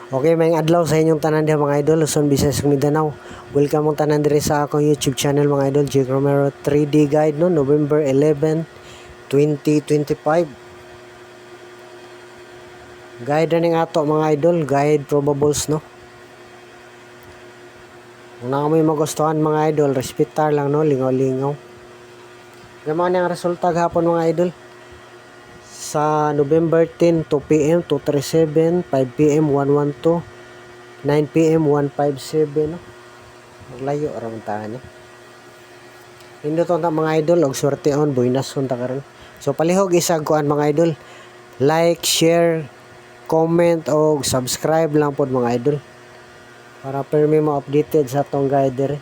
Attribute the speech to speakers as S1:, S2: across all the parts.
S1: Okay, may adlaw sa inyong tanan diha mga idol, Luzon, Visayas, Mindanao. Welcome mong tanan diri sa akong YouTube channel mga idol, Jake Romero 3D Guide no, November 11, 2025. Guide na ning ato mga idol, guide probables no. Kung na may magustuhan mga idol, respetar lang no, lingaw-lingaw. Gamay ang resulta gahapon mga idol. Sa November 10, 2 PM 237, 5 PM 112, 9 PM 157 no. Maglayo ra man tahan ni. Nindot ta mga idol og swerte on buinas on ta karon. So palihog isag kuan mga idol. Like, share, comment og subscribe lang pod mga idol. Para permi mo updated sa atong guide dire.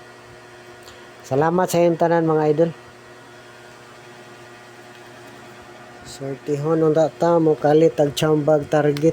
S1: Salamat sa inyong tanan mga idol. Sortihon on ta mo kalit tag chambag target.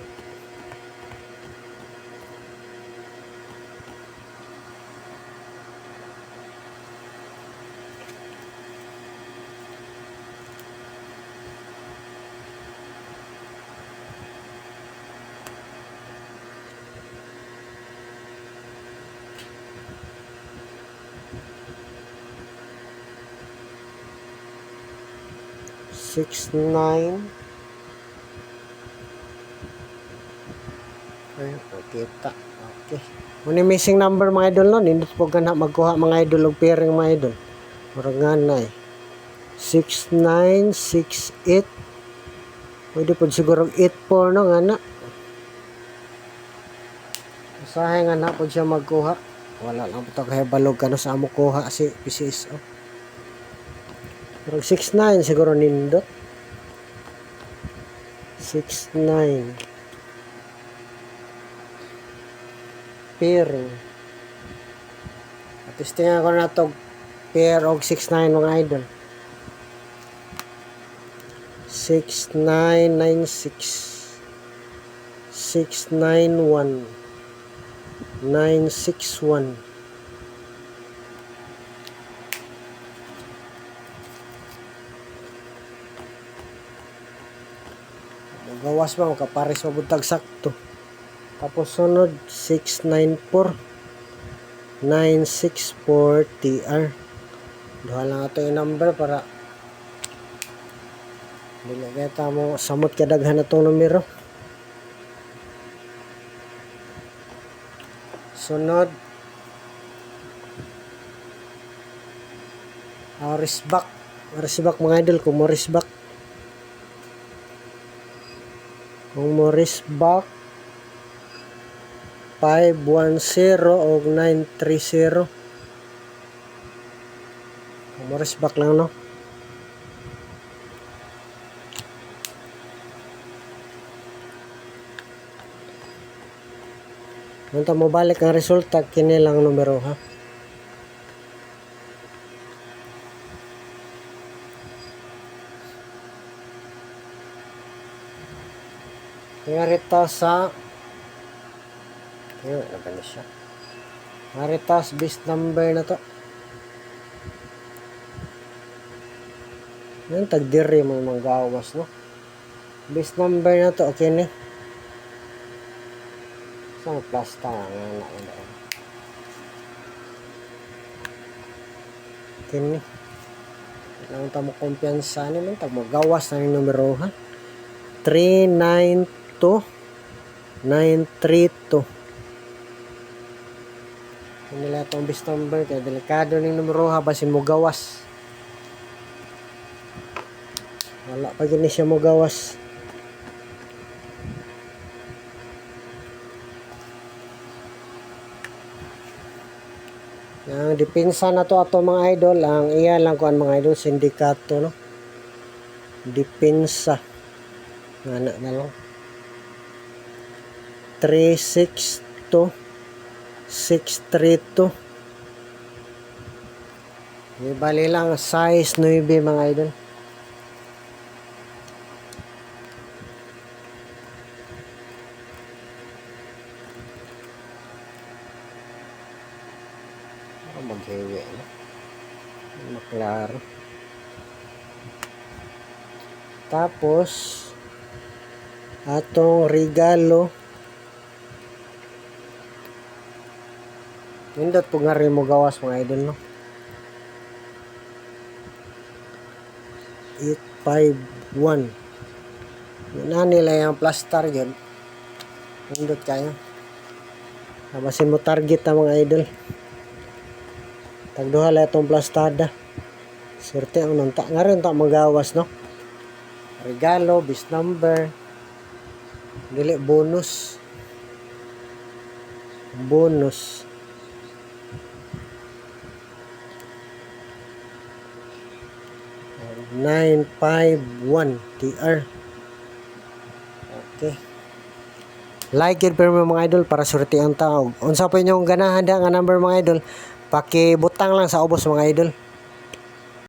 S1: Six, 9. Ay, kita. Okay. Muna missing number mga idol no. Nindot po gana magkuha mga idol og pairing mga idol. Murag nga na eh. 6968. Pwede po siguro 84 no nga na. Usahay nga na po siya magkuha. Wala lang po ito kaya balog ka no sa amo kuha si PCSO. Murag 69 siguro nindot. 69. Pairing. At testingan ko na ito pair og 69 mga idol. 6996 691 961. Gawas ba makapares mabutag sakto. Tapos sunod 694 964 TR. Duha lang ato yung number para dili kita mo samot kadaghan na itong numero. Sunod Risbak mga idol kung mo Risbak. Kung mo Risbak 510 o 930. Kung mo Risbak lang no. Nung mo balik ang resulta, kini lang numero ha. Ngaritas sa ayun, ano siya. Ngaritas base number na to. Yan, tagdiri mo mga gawas no. Base number na to, okay ni. Sa plasta nga na yun. Kini. Lang ta mo kumpiyansa ni man tag magawas na yung numero ha. 392 932. Nila itong base number kaya delikado ng numero ha basin mo gawas. Wala pa gini siya mo gawas. Ang depensa na to ato mga idol, ang iya lang kuan mga idol sindikato no. Depensa. Ngana na lang. 362 632. Bali lang size 9 mga idol. Maghiwi no. Maklaro. Tapos atong regalo Nindot po nga rin mo gawas mga idol no. 851. Yun nila yung plastar yun. Nindot kayo. Nabasin mo target na mga idol. Tagduha lang itong plastada. Swerte ang nunta. Nga rin ta magawas no. Regalo, bis number. Dili bonus. Bonus. 951 TR. Okay. Like it pero mga idol para surti ang tao. Unsa po inyong ganahan da nga number mga idol, pakibutang lang sa ubos mga idol.